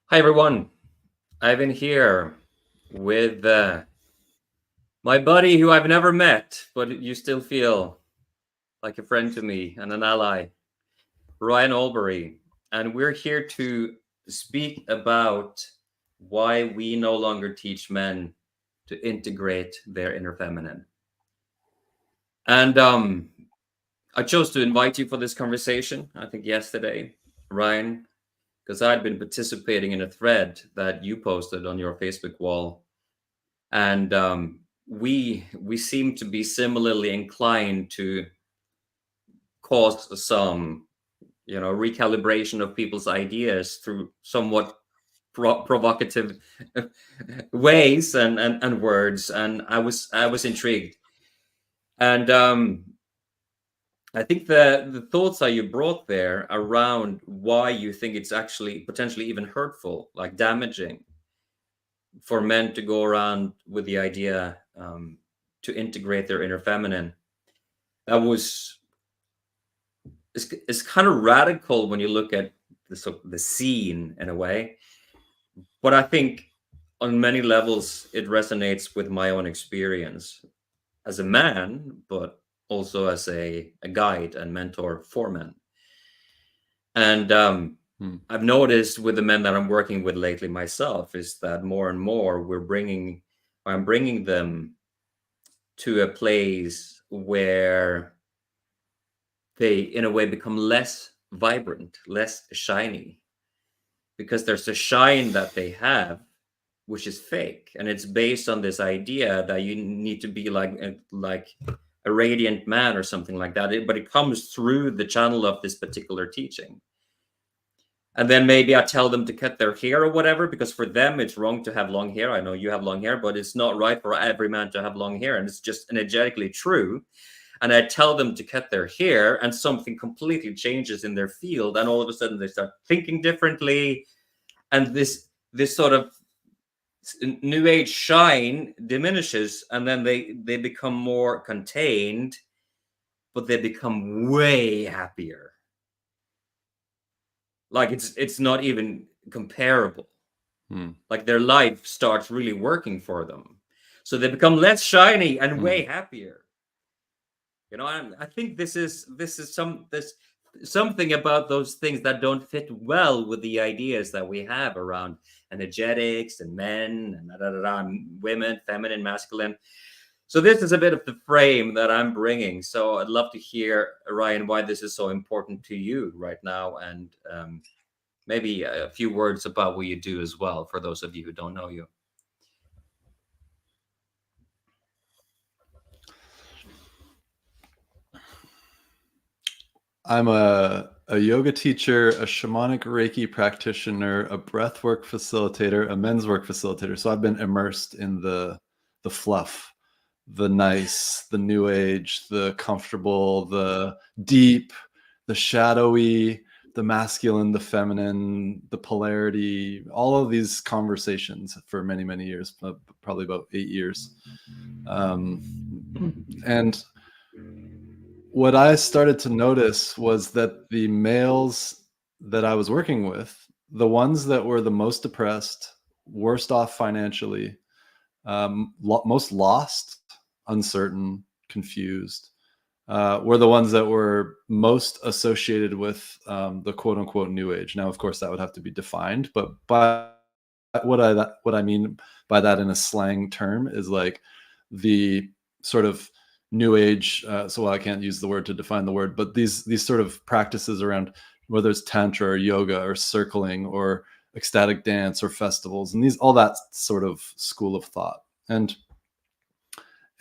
Hi everyone, I've been here with my buddy who I've never met, but you still feel like a friend to me and an ally, Ryan Albury. And we're here to speak about why we no longer teach men to integrate their inner feminine. And I chose to invite you for this conversation, I think yesterday, Ryan, because I'd been participating in a thread that you posted on your Facebook wall, and we seem to be similarly inclined to cause some recalibration of people's ideas through somewhat provocative ways and words, and I was intrigued. And I think the thoughts that you brought there around why you think it's actually potentially even hurtful, like damaging, for men to go around with the idea to integrate their inner feminine. That was it's kind of radical when you look at the scene in a way, but I think on many levels it resonates with my own experience as a man, but also as a guide and mentor for men. And I've noticed with the men that I'm working with lately myself is that more and more I'm bringing them to a place where they in a way become less vibrant, less shiny, because there's a shine that they have which is fake, and it's based on this idea that you need to be like a radiant man or something like that. But it comes through the channel of this particular teaching. And then maybe I tell them to cut their hair or whatever, because for them it's wrong to have long hair. I know you have long hair, but it's not right for every man to have long hair, and it's just energetically true. And I tell them to cut their hair, and something completely changes in their field, and all of a sudden they start thinking differently, and this sort of new age shine diminishes, and then they become more contained, but they become way happier. Like it's not even comparable. Like their life starts really working for them, so they become less shiny and way happier. I think this something about those things that don't fit well with the ideas that we have around energetics and men and women, feminine, masculine. So this is a bit of the frame that I'm bringing. So I'd love to hear, Ryan, why this is so important to you right now, and maybe a few words about what you do as well, for those of you who don't know you. I'm a yoga teacher, a shamanic Reiki practitioner, a breathwork facilitator, a men's work facilitator. So I've been immersed in the fluff, the nice, the new age, the comfortable, the deep, the shadowy, the masculine, the feminine, the polarity, all of these conversations for many, many years, probably about 8 years. And what I started to notice was that the males that I was working with, the ones that were the most depressed, worst off financially, most lost, uncertain, confused, were the ones that were most associated with the quote unquote new age. Now, of course, that would have to be defined, but by what I mean by that in a slang term is like the sort of new age. So I can't use the word to define the word, but these sort of practices around whether it's tantra or yoga or circling or ecstatic dance or festivals and all that sort of school of thought. And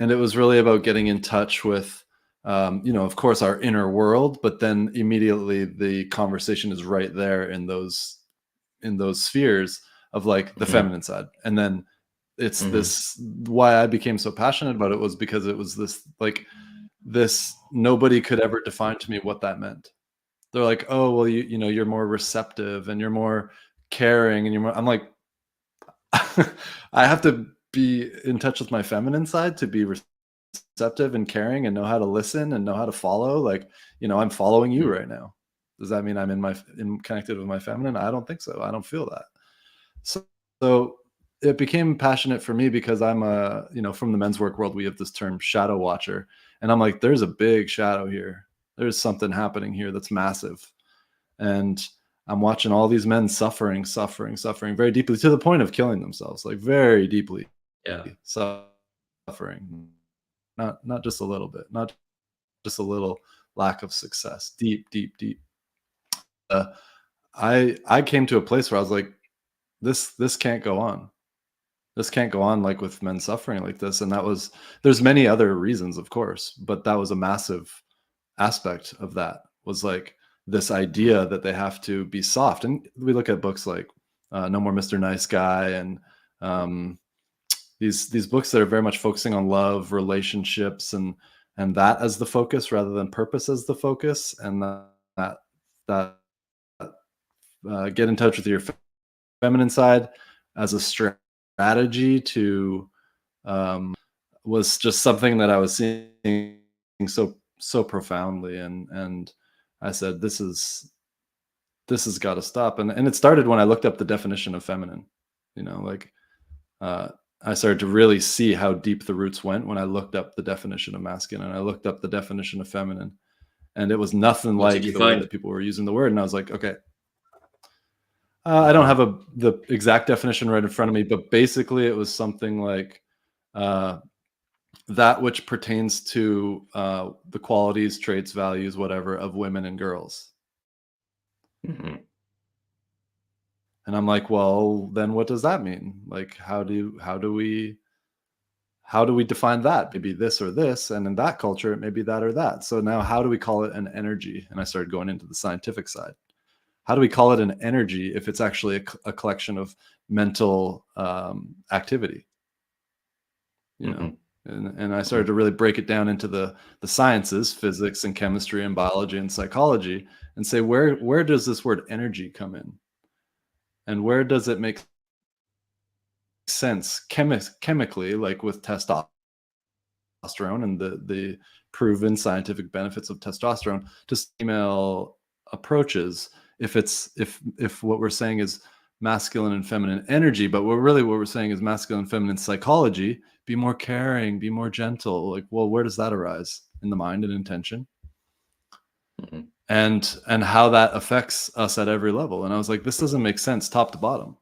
it was really about getting in touch with, of course, our inner world, but then immediately the conversation is right there in those spheres of like the feminine side. And then it's this, why I became so passionate about it was because it was this nobody could ever define to me what that meant. They're like, oh, well, you're more receptive and you're more caring and you're more, I'm like, I have to be in touch with my feminine side to be receptive and caring and know how to listen and know how to follow. Like, I'm following you right now. Does that mean I'm connected with my feminine? I don't think so. I don't feel that. So it became passionate for me because I'm a, from the men's work world, we have this term shadow watcher. And I'm like, there's a big shadow here. There's something happening here that's massive. And I'm watching all these men suffering very deeply to the point of killing themselves, like very deeply Yeah. suffering. Not just a little bit, not just a little lack of success, deep, deep, deep. I came to a place where I was like, this can't go on. This can't go on, like, with men suffering like this. And there's many other reasons, of course, but that was a massive aspect of that, was like this idea that they have to be soft. And we look at books like No More Mr. Nice Guy, and um, these books that are very much focusing on love, relationships, and that as the focus rather than purpose as the focus. And that get in touch with your feminine side as a strategy to was just something that I was seeing so profoundly. And I said, this has got to stop. And it started when I looked up the definition of feminine. Like, I started to really see how deep the roots went when I looked up the definition of masculine and I looked up the definition of feminine, and it was nothing What did like you the way find? that people were using the word. And I was like, okay, I don't have the exact definition right in front of me, but basically it was something like that which pertains to the qualities, traits, values, whatever, of women and girls. Mm-hmm. And I'm like, well, then what does that mean? Like, how do we define that? Maybe this or this, and in that culture, it may be that or that. So now, how do we call it an energy? And I started going into the scientific side. How do we call it an energy if it's actually a collection of mental activity? Mm-hmm. And I started to really break it down into the sciences, physics and chemistry and biology and psychology, and say, where does this word energy come in, and where does it make sense chemically, like with testosterone and the proven scientific benefits of testosterone to female approaches, if what we're saying is masculine and feminine energy, but what we're saying is masculine and feminine psychology, be more caring, be more gentle. Like, well, where does that arise? In the mind and intention. Mm-hmm. And how that affects us at every level. And I was like, this doesn't make sense top to bottom.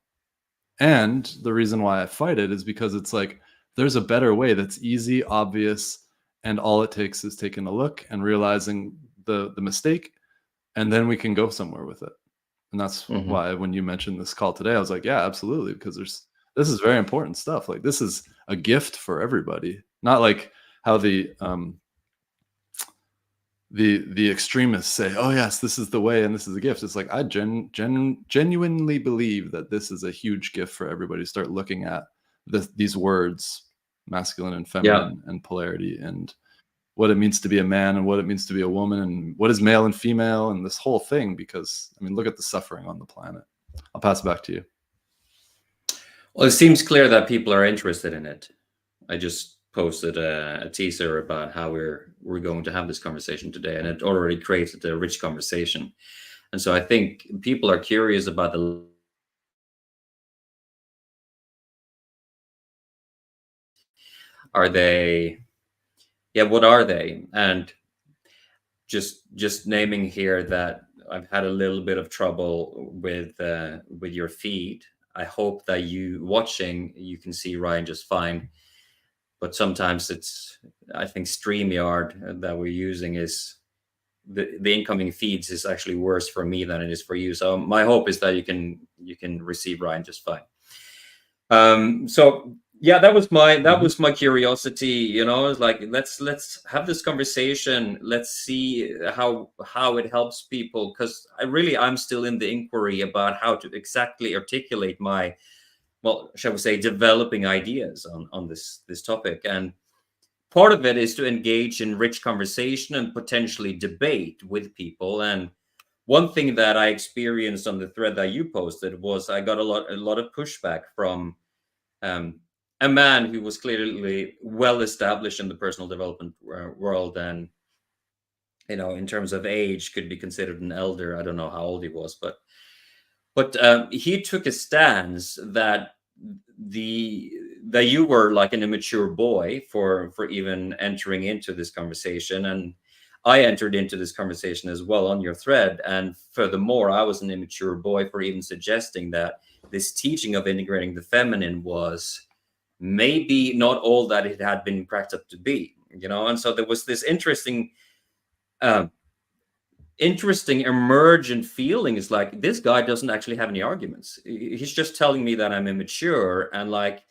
And the reason why I fight it is because it's like, there's a better way that's easy, obvious, and all it takes is taking a look and realizing the mistake, and then we can go somewhere with it. And that's Mm-hmm. why when you mentioned this call today, I was like, yeah, absolutely, because this is very important stuff. Like, this is a gift for everybody, not like how the extremists say, oh yes, this is the way and this is a gift. It's like, I genuinely believe that this is a huge gift for everybody to start looking at these words, masculine and feminine, and polarity, and what it means to be a man and what it means to be a woman, and what is male and female, and this whole thing. Because I mean, look at the suffering on the planet. I'll pass it back to you. Well, it seems clear that people are interested in it. I just posted a teaser about how we're going to have this conversation today, and it already created a rich conversation. And so I think people are curious about the. Are they? Yeah, what are they? And just naming here that I've had a little bit of trouble with your feed. I hope that you watching, you can see Ryan just fine. But sometimes I think StreamYard that we're using is the incoming feeds is actually worse for me than it is for you. So my hope is that you can receive Ryan just fine. So yeah, that was my curiosity. It's like, let's have this conversation. Let's see how it helps people, because I'm still in the inquiry about how to exactly articulate my, well, shall we say, developing ideas on this topic. And part of it is to engage in rich conversation and potentially debate with people. And one thing that I experienced on the thread that you posted was I got a lot of pushback from a man who was clearly well established in the personal development world, and in terms of age could be considered an elder. I don't know how old he was, but But he took a stance that you were like an immature boy for even entering into this conversation, and I entered into this conversation as well on your thread. And furthermore, I was an immature boy for even suggesting that this teaching of integrating the feminine was maybe not all that it had been cracked up to be, you know. And so there was this uh, interesting emergent feeling. Is like, this guy doesn't actually have any arguments. He's just telling me that I'm immature and like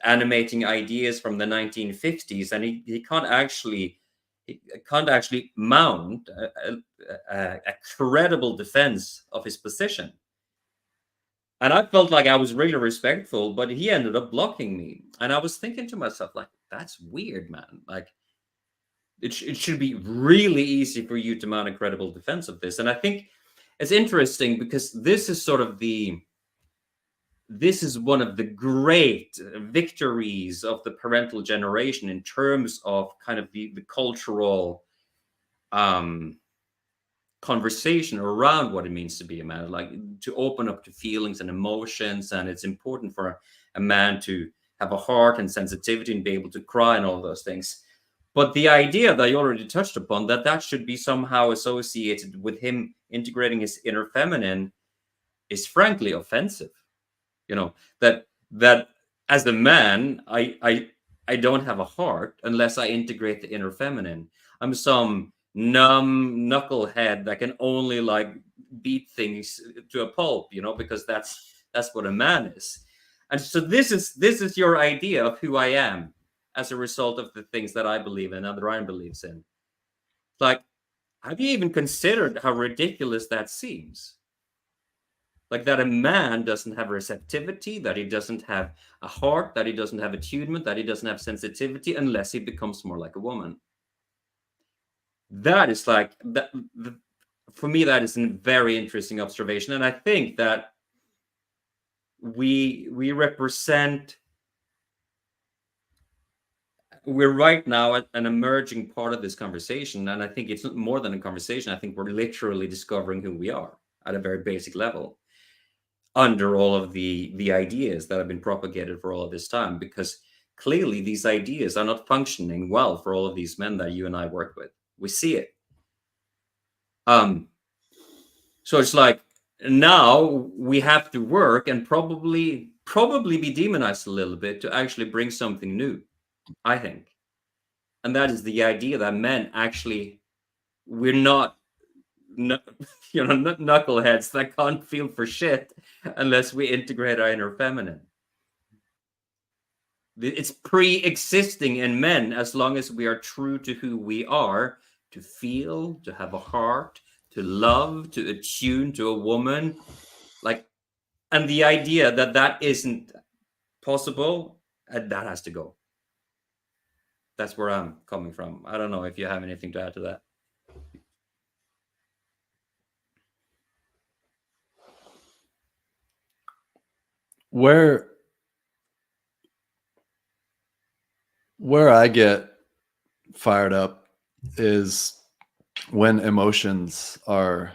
animating ideas from the 1950s, and he can't actually mount a credible defense of his position. And I felt like I was really respectful, but he ended up blocking me. And I was thinking to myself, like, that's weird, man. Like, it should be really easy for you to mount a credible defense of this. And I think it's interesting because this is one of the great victories of the parental generation in terms of kind of the cultural um, conversation around what it means to be a man, like to open up to feelings and emotions. And it's important for a man to have a heart and sensitivity and be able to cry and all those things. But the idea that you already touched upon, that should be somehow associated with him integrating his inner feminine, is frankly offensive. You know, that as a man, I don't have a heart unless I integrate the inner feminine. I'm some numb knucklehead that can only like beat things to a pulp, you know, because that's what a man is. And so this is your idea of who I am as a result of the things that I believe in and that Ryan believes in. Like, have you even considered how ridiculous that seems? Like, that a man doesn't have receptivity, that he doesn't have a heart, that he doesn't have attunement, that he doesn't have sensitivity unless he becomes more like a woman. That is like that. For me, that is a very interesting observation, and I think that we represent. We're right now at an emerging part of this conversation, and I think it's more than a conversation. I think we're literally discovering who we are at a very basic level, under all of the ideas that have been propagated for all of this time, because clearly these ideas are not functioning well for all of these men that you and I work with. We see it. So it's like, now we have to work and probably be demonized a little bit to actually bring something new, I think. And that is the idea that men actually, we're not knuckleheads that can't feel for shit unless we integrate our inner feminine. It's pre-existing in men as long as we are true to who we are, to feel, to have a heart, to love, to attune to a woman. Like, and the idea that that isn't possible, that has to go. That's where I'm coming from. I don't know if you have anything to add to that. Where I get fired up is when emotions are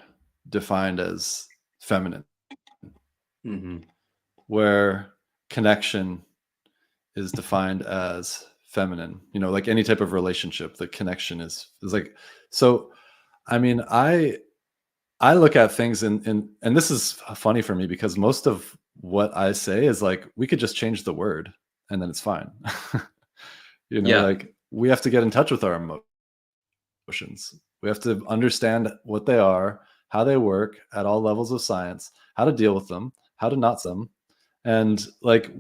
defined as feminine, where connection is defined as feminine. You know, like any type of relationship, the connection is like, so I mean, I look at things and this is funny for me because most of what I say is like, we could just change the word and then it's fine. You know, Yeah. like, we have to get in touch with our emotions. We have to understand what they are, how they work at all levels of science, how to deal with them, how to not them. And like,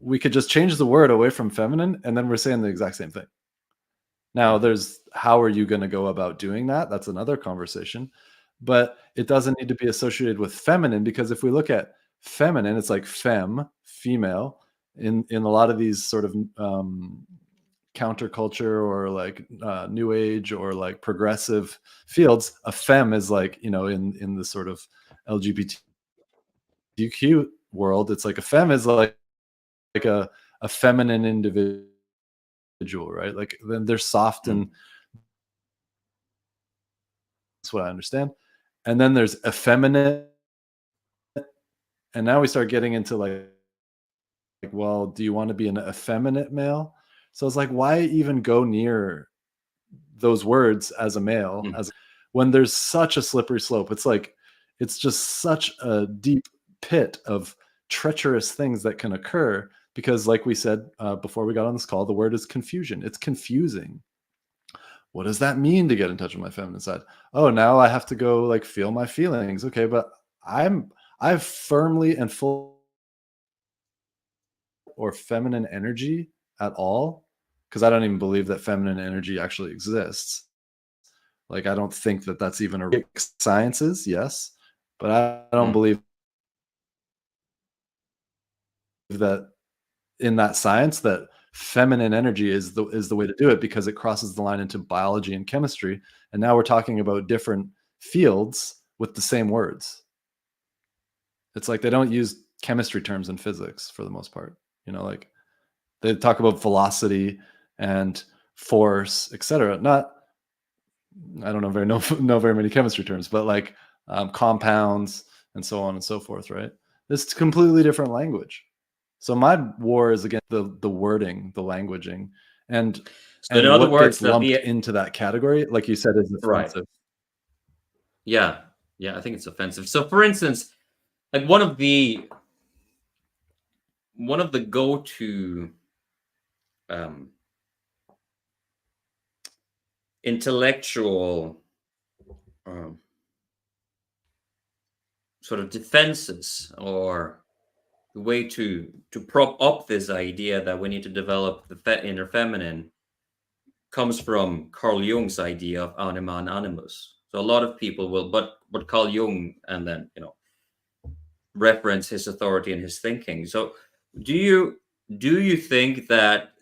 we could just change the word away from feminine and then we're saying the exact same thing. Now there's, how are you going to go about doing that? That's another conversation, but it doesn't need to be associated with feminine, because if we look at feminine, it's like femme, female, in a lot of these sort of counterculture or like new age or like progressive fields. A femme is like, you know, in the sort of LGBTQ world, it's like a femme is like a feminine individual, right? Like, then they're soft and that's what I understand. And then there's effeminate And now we start getting into well, do you want to be an effeminate male? So it's like, why even go near those words as a male, Mm. as when there's such a slippery slope? It's like, it's just such a deep pit of treacherous things that can occur because, like we said before we got on this call, the word is confusion. It's confusing. What does that mean to get in touch with my feminine side? Oh, now I have to go like feel my feelings. Okay, but I've firmly and full or feminine energy at all, because I don't even believe that feminine energy actually exists. Like, I don't think that that's even a sciences, yes, but I don't Mm. believe that in that science that feminine energy is the way to do it, because it crosses the line into biology and chemistry, and now we're talking about different fields with the same words. It's like they don't use chemistry terms in physics for the most part. Like they talk about velocity and force, etc. Not, I don't know very many chemistry terms, but like compounds and so on and so forth, right? It's completely different language. So my war is against the wording, the languaging, and So in other what words, gets that lumped the into that category, like you said, is right, offensive. yeah, yeah, I think it's offensive. So, for instance, like one of the go-to um, intellectual um, sort of defenses, or the way to prop up this idea that we need to develop the inner feminine, comes from Carl Jung's idea of anima and animus. So a lot of people will, but Carl Jung, and then reference his authority and his thinking. So do you think that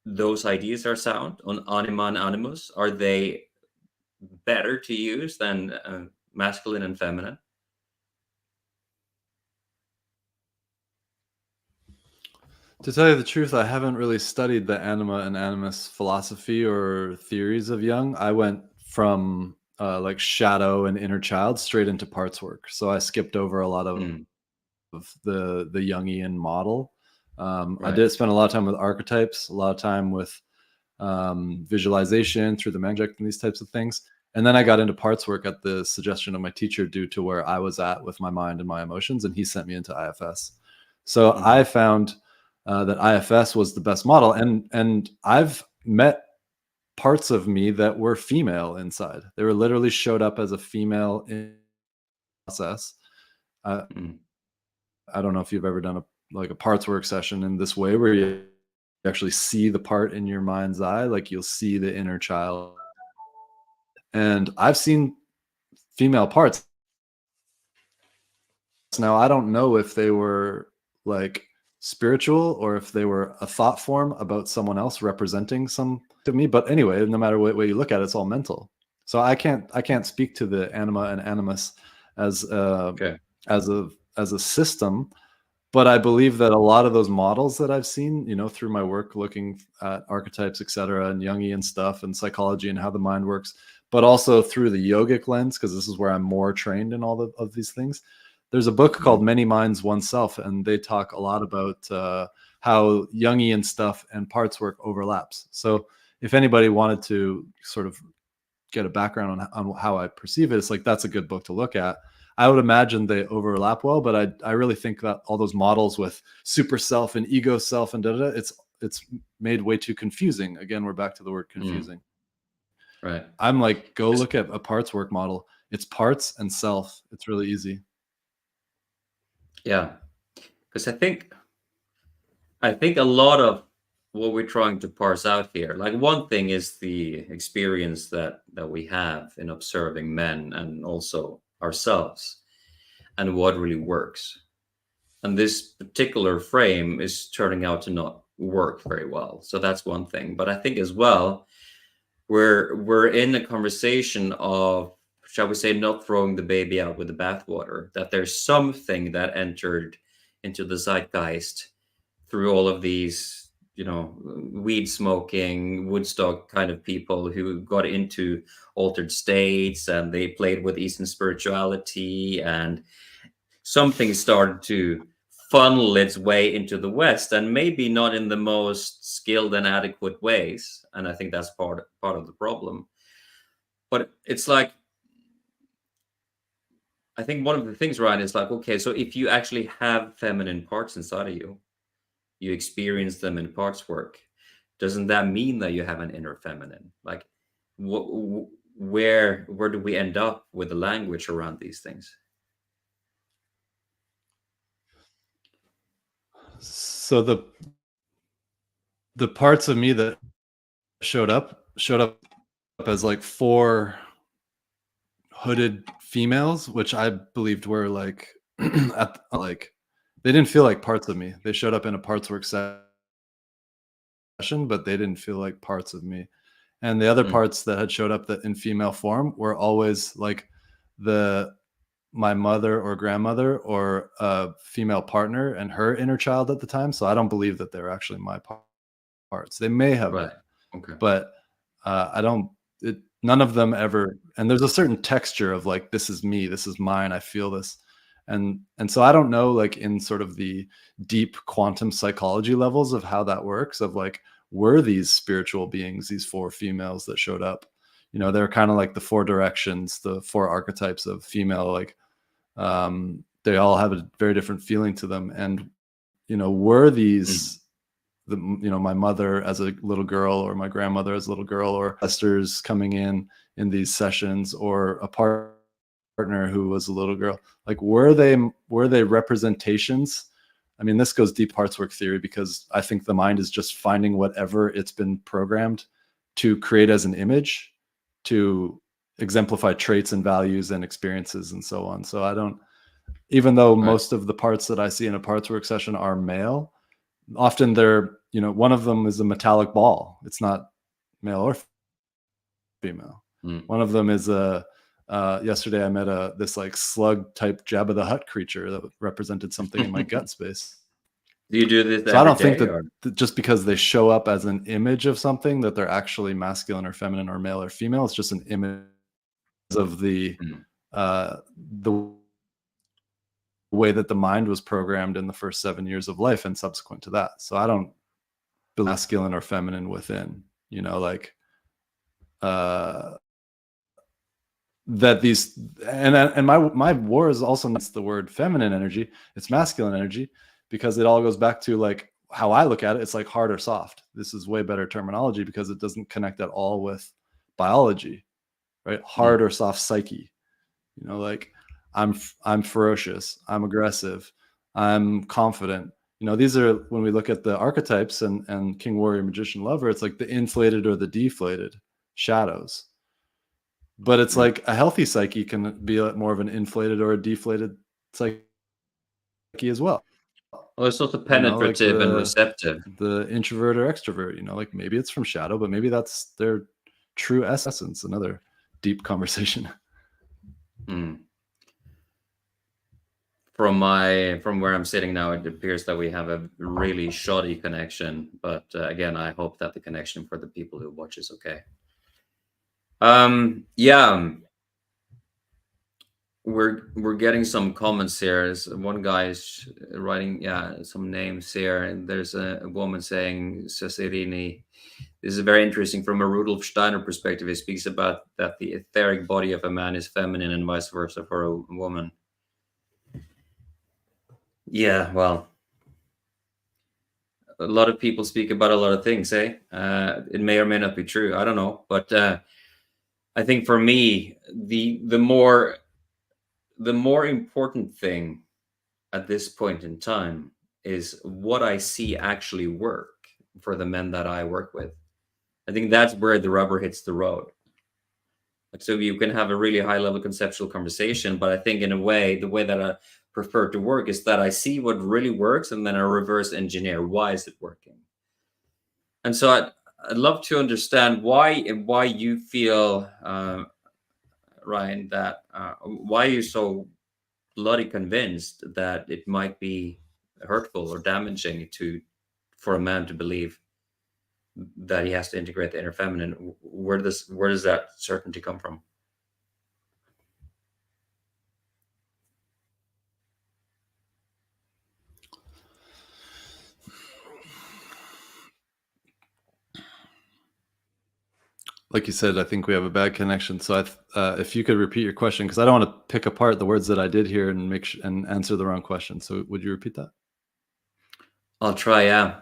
those ideas are sound on anima and animus? Are they better to use than masculine and feminine? To tell you the truth, I haven't really studied the anima and animus philosophy or theories of Jung. I went from like shadow and inner child straight into parts work. So I skipped over a lot of Mm, the Jungian model. I right. did spend a lot of time with archetypes, a lot of time with visualization through the magic and these types of things. And then I got into parts work at the suggestion of my teacher due to where I was at with my mind and my emotions, and he sent me into IFS. So I Hmm. found that IFS was the best model, and I've met parts of me that were female inside. They were literally showed up as a female in the process. Uh, Mm. I don't know if you've ever done a parts work session in this way where you actually see the part in your mind's eye, like you'll see the inner child. And I've seen female parts. Now I don't know if they were like spiritual or if they were a thought form about someone else representing some to me. But anyway, no matter what way you look at it, it's all mental. So I can't speak to the anima and animus as Okay. as a as a system. But I believe that a lot of those models that I've seen, through my work looking at archetypes, et cetera, and Jungian stuff and psychology and how the mind works, but also through the yogic lens, because this is where I'm more trained in all of these things. There's a book called Mm. Many Minds, Oneself, and they talk a lot about how Jungian stuff and parts work overlaps. So if anybody wanted to sort of get a background on how I perceive it, it's like that's a good book to look at. I would imagine they overlap well, but I really think that all those models with super self and ego self and it's made way too confusing. Again, we're back to the word Mm. confusing. Right. I'm like, go 'Cause- look at a parts work model. It's parts and self. It's really easy. yeah, because I think a lot of what we're trying to parse out here, like one thing is the experience that we have in observing men and also ourselves, and what really works. And this particular frame is turning out to not work very well. So that's one thing. But I think as well, we're in a conversation of, shall we say, not throwing the baby out with the bathwater, that there's something that entered into the zeitgeist through all of these, weed smoking, Woodstock kind of people who got into altered states, and they played with Eastern spirituality. And something started to funnel its way into the West, and maybe not in the most skilled and adequate ways. And I think that's part of the problem. But it's like, I think one of the things, Ryan, is like, okay, so if you actually have feminine parts inside of you, you experience them in parts work, doesn't that mean that you have an inner feminine? Like, where do we end up with the language around these things? So the parts of me that showed up as like four hooded females, which I believed were like like they didn't feel like parts of me. They showed up in a parts work session, but they didn't feel like parts of me. And the other Mm, parts that had showed up that in female form were always like the my mother or grandmother or a female partner and her inner child at the time. So I don't believe that they're actually my parts. They may have right. been, Okay. but I don't. None of them ever. And there's a certain texture of like, this is me, this is mine. I feel this, and so I don't know, like in sort of the deep quantum psychology levels of how that works. Of like, were these spiritual beings, these four females that showed up? They're kind of like the four directions, the four archetypes of female. Like, they all have a very different feeling to them, and were Mm, these my mother as a little girl, or my grandmother as a little girl, or sisters coming in these sessions, or a partner who was a little girl, like were they representations? I mean, this goes deep parts work theory, because I think the mind is just finding whatever it's been programmed to create as an image, to exemplify traits and values and experiences and so on. So I don't, even though right. most of the parts that I see in a parts work session are male, often they're, one of them is a metallic ball. It's not male or female. Mm. One of them is yesterday I met this like slug type Jabba the Hutt creature that represented something in my gut space. Do you do this So I every don't think day, that or? just because they show up as an image of something, that they're actually masculine or feminine or male or female. It's just an image of Mm. uh, the way that the mind was programmed in the first 7 years of life and subsequent to that. So I don't believe masculine or feminine within, like uh that these, and my war is also not the word feminine energy, it's masculine energy, because it all goes back to like how I look at it. It's like hard or soft. This is way better terminology because it doesn't connect at all with biology, right? Mm. Hard or soft psyche, like I'm ferocious, I'm aggressive, I'm confident. These are, when we look at the archetypes and king, warrior, magician, lover, it's like the inflated or the deflated shadows. But it's Mm. like a healthy psyche can be more of an inflated or a deflated psyche as well. Well, it's also Like penetrative and the receptive. introvert or extrovert, like maybe it's from shadow, but maybe that's their true essence. Another deep conversation. Mm. From where I'm sitting now, it appears that we have a really shoddy connection. But again, I hope that the connection for the people who watch is okay. Yeah, we're getting some comments here. One guy's writing, yeah, some names here, and there's a woman saying Cesarini. This is very interesting from a Rudolf Steiner perspective. He speaks about that the etheric body of a man is feminine and vice versa for a woman. Yeah, well, a lot of people speak about a lot of things, eh? It may or may not be true. I don't know, but I think for me, the more important thing at this point in time is what I see actually work for the men that I work with. I think that's where the rubber hits the road. So you can have a really high level conceptual conversation, but I think in a way, the way that I prefer to work is that I see what really works and then I reverse engineer why is it working. And so I'd love to understand why you feel, Ryan, that why you're so bloody convinced that it might be hurtful or damaging to for a man to believe that he has to integrate the inner feminine. Where does that certainty come from? Like you said, I think we have a bad connection. So if you could repeat your question, because I don't want to pick apart the words that I did here and and answer the wrong question. So would you repeat that? I'll try. Yeah.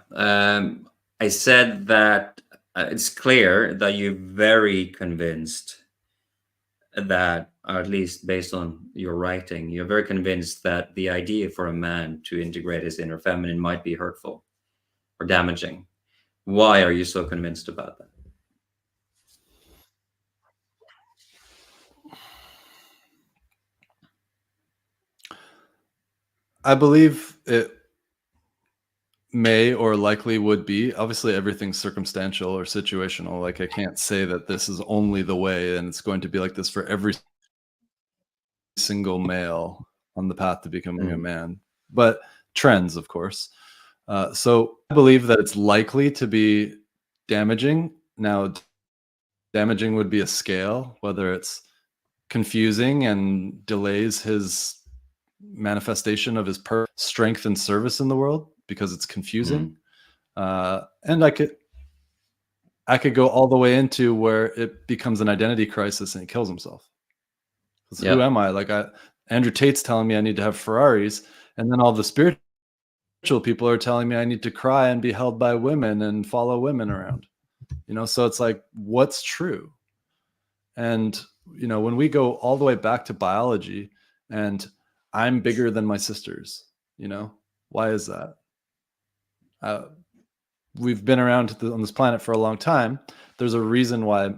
I said that it's clear that you're very convinced that, or at least based on your writing, you're very convinced that the idea for a man to integrate his inner feminine might be hurtful or damaging. Why are you so convinced about that? I believe it may or likely would be. Obviously, everything's circumstantial or situational. Like, I can't say that this is only the way and it's going to be like this for every single male on the path to becoming a Mm, man, but trends, of course. So I believe that it's likely to be damaging. Now, damaging would be a scale, whether it's confusing and delays his manifestation of his strength and service in the world because it's confusing. mm, And I could go all the way into where it becomes an identity crisis and he kills himself. Because who yeah. am I? Andrew Tate's telling me I need to have Ferraris, and then all the spiritual people are telling me I need to cry and be held by women and follow women around. So it's like, what's true? And when we go all the way back to biology, and I'm bigger than my sisters, why is that? We've been around on this planet for a long time. There's a reason why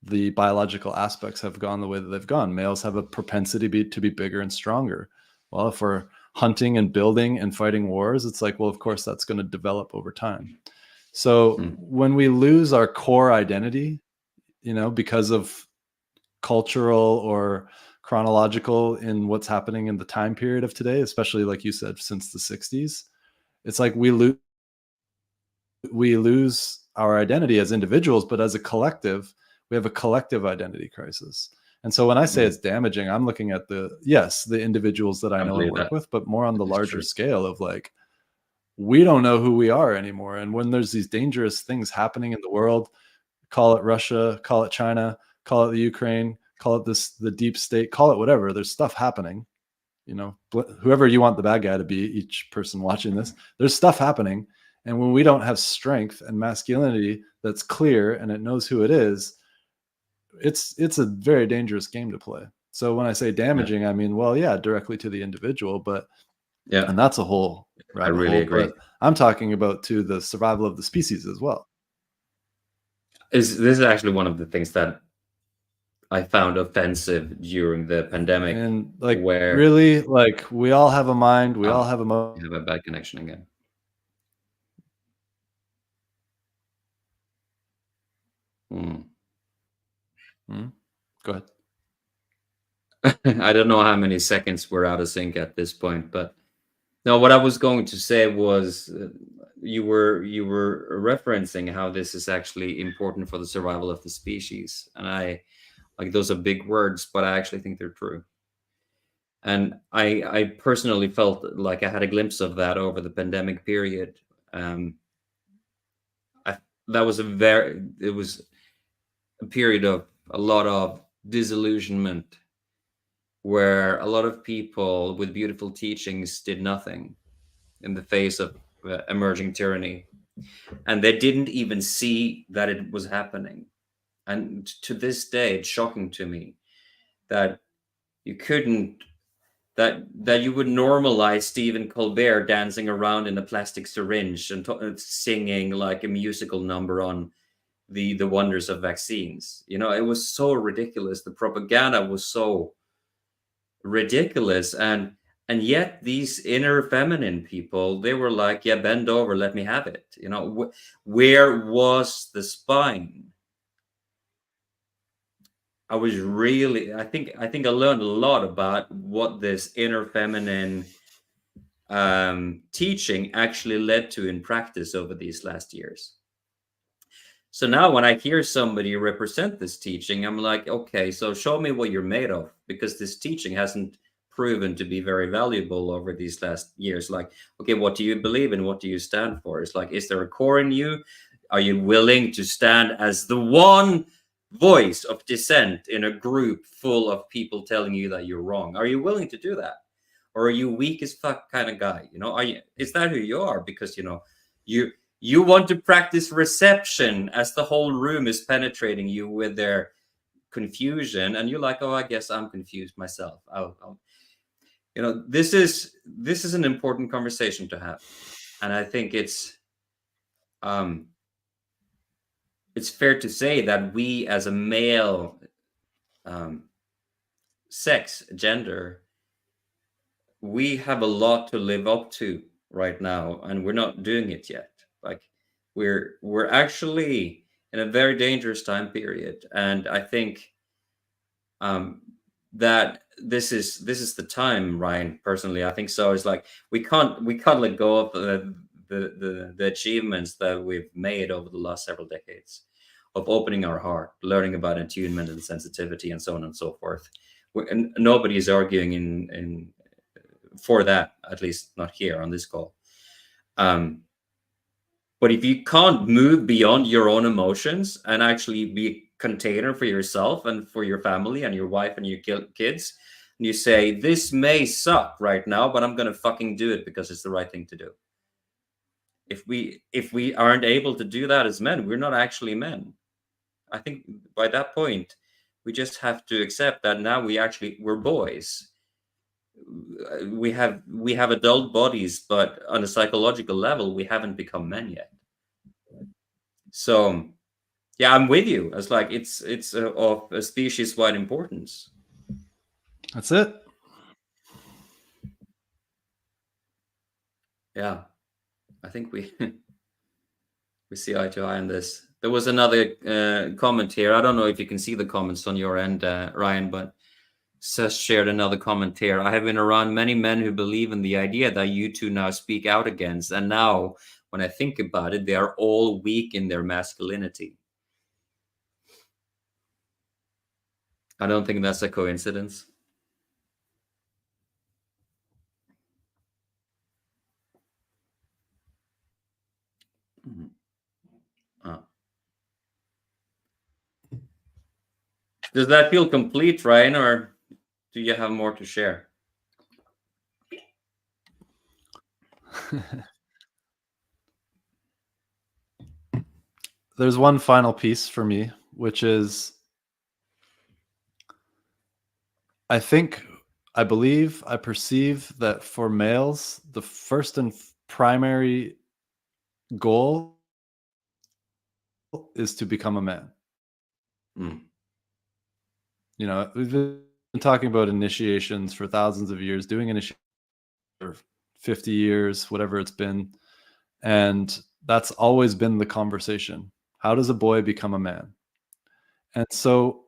the biological aspects have gone the way that they've gone. Males have a propensity to be bigger and stronger. Well, if we're hunting and building and fighting wars, it's like, well, of course, that's going to develop over time. So Mm, when we lose our core identity, because of cultural or chronological in what's happening in the time period of today, especially like you said, since the 60s, it's like we lose our identity as individuals, but as a collective, we have a collective identity crisis. And so when I say mm. it's damaging, I'm looking at the individuals that I I know and believe work that. with, but more on That the is larger true. scale of like, we don't know who we are anymore. And when there's these dangerous things happening in the world, call it Russia, call it China, call it the Ukraine, call it the deep state, call it whatever, there's stuff happening. Whoever you want the bad guy to be, each person watching this, there's stuff happening. And when we don't have strength and masculinity that's clear and it knows who it is, it's a very dangerous game to play. So when I say Yeah. damaging, I mean, well, yeah, directly to the individual, Yeah. and that's a whole I rabbit really hole, but agree. I'm talking about to the survival of the species as well. This is actually one of the things that I found offensive during the pandemic, And like, where really, like, we all have a mind, we all oh, have you have a bad connection again. Mm. Hmm? Go ahead. I don't know how many seconds we're out of sync at this point, but no, what I was going to say was you were referencing how this is actually important for the survival of the species, and I like those are big words, but I actually think they're true. And I personally felt like I had a glimpse of that over the pandemic period. Um, I, that was it was a period of a lot of disillusionment where a lot of people with beautiful teachings did nothing in the face of emerging tyranny, and they didn't even see that it was happening. And to this day, it's shocking to me that you couldn't that you would normalize Stephen Colbert dancing around in a plastic syringe and singing like a musical number on the wonders of vaccines. It was so ridiculous. The propaganda was so ridiculous, and yet these inner feminine people, they were like, yeah, bend over, let me have it. Where was the spine? I think I learned a lot about what this inner feminine teaching actually led to in practice over these last years. So now when I hear somebody represent this teaching, I'm like, okay, so show me what you're made of, because this teaching hasn't proven to be very valuable over these last years. Like, okay, what do you believe in? What do you stand for? It's like, is there a core in you? Are you willing to stand as the one voice of dissent in a group full of people telling you that you're wrong? Are you willing to do that? Or are you weak as fuck kind of guy? You know, are you, is that who you are? Because, you know, you you want to practice reception as the whole room is penetrating you with their confusion, and you're like, oh, I guess I'm confused myself. You know, this is an important conversation to have, and I think um it's fair to say that we as a male um sex gender, we have a lot to live up to right now, and we're not doing it yet. Like, we're actually in a very dangerous time period, and I think um that this is the time, Ryan. Personally, I think so. It's like we can't let go of the achievements that we've made over the last several decades of opening our heart, learning about attunement and sensitivity, and so on and so forth. And nobody is arguing in for that, at least not here on this call. Um, but if you can't move beyond your own emotions and actually be a container for yourself and for your family and your wife and your kids, and you say, this may suck right now, but I'm going to fucking do it because it's the right thing to do. If we aren't able to do that as men, we're not actually men. I think by that point, we just have to accept that now we're boys. We have adult bodies, but on a psychological level, we haven't become men yet. So yeah, I'm with you. It's like it's of a species-wide importance. That's it. Yeah, I think we we see eye to eye on this. There was another comment here. I don't know if you can see the comments on your end, Ryan, but Seth shared another comment here. I have been around many men who believe in the idea that you two now speak out against, and now, when I think about it, they are all weak in their masculinity. I don't think that's a coincidence. Mhm. Uh, Does that feel complete, Ryan, or do you have more to share? There's one final piece for me, which is I think, I believe, I perceive that for males, the first and primary goal is to become a man. Mm. You know, we've been talking about initiations for thousands of years, doing initiations for 50 years, whatever it's been. And that's always been the conversation. How does a boy become a man? And so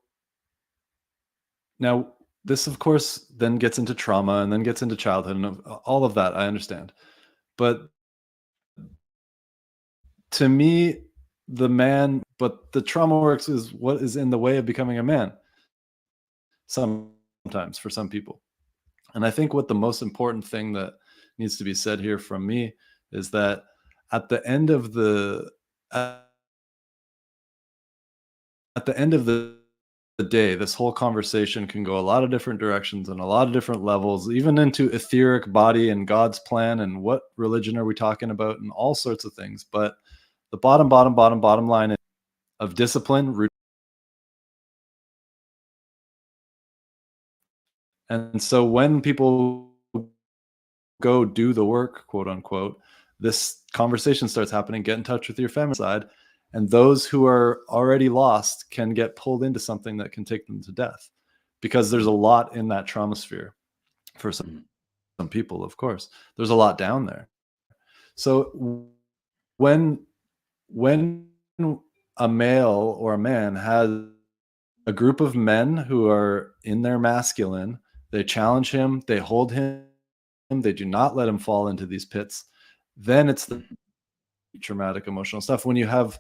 now this, of course, then gets into trauma and then gets into childhood and all of that. I understand. But to me, but the trauma works is what is in the way of becoming a man sometimes for some people. And I think what the most important thing that needs to be said here from me is that at the end of the at the end of the day, this whole conversation can go a lot of different directions and a lot of different levels, even into etheric body and God's plan and what religion are we talking about and all sorts of things. But the bottom line of discipline. And so when people go do the work, quote unquote, this conversation starts happening. Get in touch with your feminine side. And those who are already lost can get pulled into something that can take them to death, because there's a lot in that trauma sphere for some people, of course. There's a lot down there. So when a male or a man has a group of men who are in their masculine, they challenge him, they hold him, they do not let him fall into these pits, then it's the traumatic emotional stuff. When you have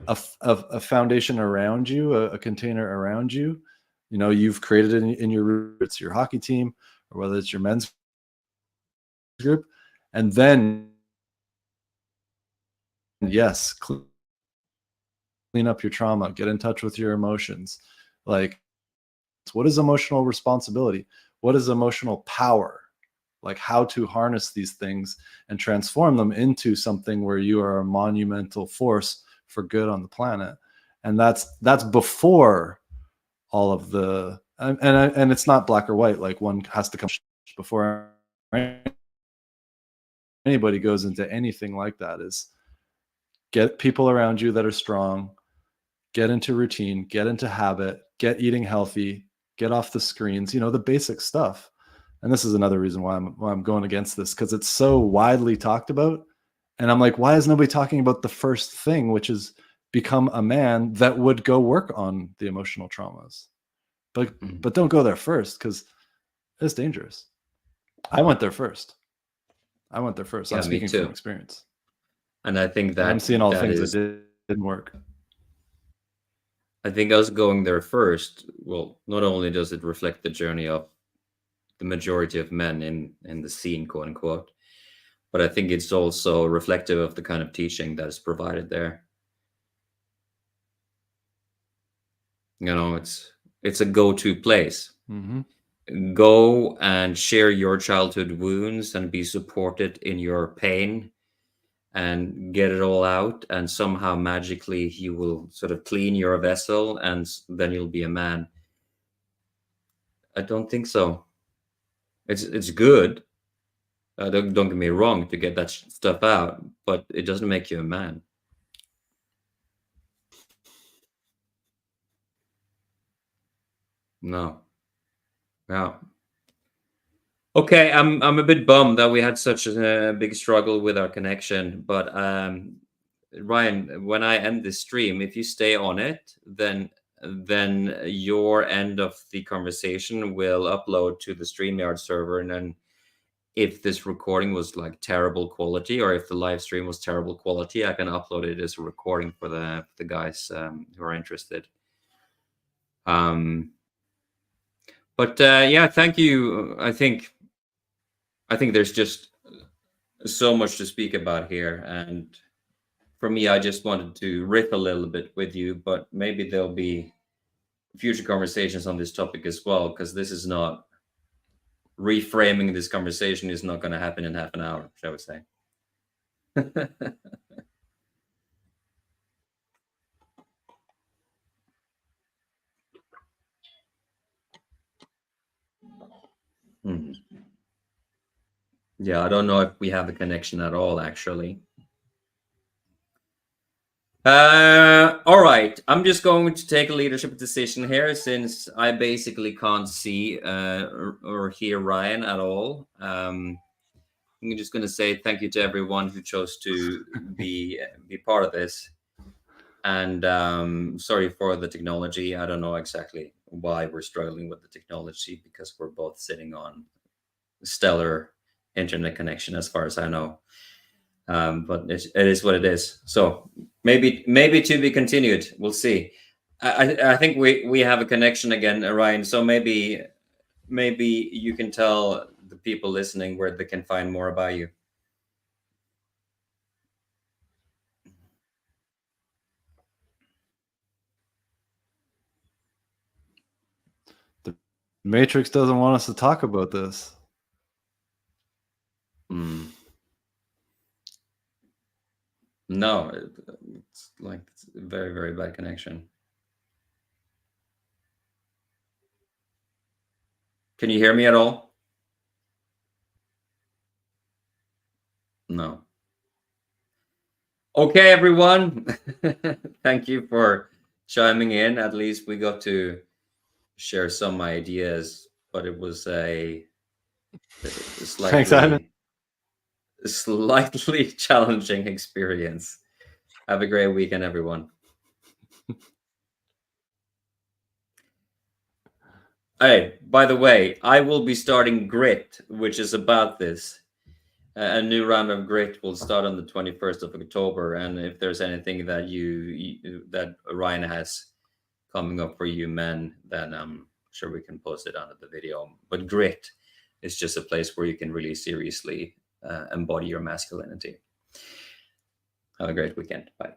a foundation around you, a container around you, you know, you've created it in your, it's your hockey team, or whether it's your men's group, and then yes, clean up your trauma, get in touch with your emotions. Like, what is emotional responsibility? What is emotional power? Like, how to harness these things and transform them into something where you are a monumental force for good on the planet. And that's before all of the and it's not black or white. Like, one has to come before anybody goes into anything like that. Is get people around you that are strong, get into routine, get into habit, get eating healthy, get off the screens, the basic stuff. And this is another reason why I'm going against this, because it's so widely talked about. And I'm like, why is nobody talking about the first thing, which is become a man that would go work on the emotional traumas? But don't go there first, because it's dangerous. I went there first. Yeah, I'm speaking from experience. And I think that I'm seeing all the things that didn't work. I think us going there first, well, not only does it reflect the journey of the majority of men in the scene, quote unquote, but I think it's also reflective of the kind of teaching that is provided there. It's a go-to place. Mm-hmm. Go and share your childhood wounds and be supported in your pain and get it all out, and somehow magically you will sort of clean your vessel and then you'll be a man. I don't think so. It's good. Don't get me wrong, to get that stuff out, but it doesn't make you a man. No. Yeah. Okay, I'm a bit bummed that we had such a big struggle with our connection, but Ryan, when I end this stream, if you stay on it, then your end of the conversation will upload to the StreamYard server, and then if this recording was like terrible quality, or if the live stream was terrible quality, I can upload it as a recording for the guys who are interested. But yeah, thank you. I think there's just so much to speak about here, and for me, I just wanted to riff a little bit with you, but maybe there'll be future conversations on this topic as well, because this is not reframing this conversation is not going to happen in half an hour, shall we say. Yeah, I don't know if we have a connection at all, actually. All right, I'm just going to take a leadership decision here, since I basically can't see or hear Ryan at all. I'm just going to say thank you to everyone who chose to be part of this, and sorry for the technology. I don't know exactly why we're struggling with the technology, because we're both sitting on stellar internet connection, as far as I know. But it is what it is. So maybe to be continued. We'll see. I think we have a connection again, Ryan. So maybe you can tell the people listening where they can find more about you. The Matrix doesn't want us to talk about this. No, it's like a very, very bad connection. Can you hear me at all? No. Okay, everyone. Thank you for chiming in. At least we got to share some ideas, but it was a slightly challenging experience. Have a great weekend, everyone. Hey, by the way, I will be starting Grit, which is about this. A new round of Grit will start on the 21st of October, and if there's anything that that Ryan has coming up for you men, then I'm sure we can post it under the video. But Grit is just a place where you can really seriously embody your masculinity. Have a great weekend. Bye.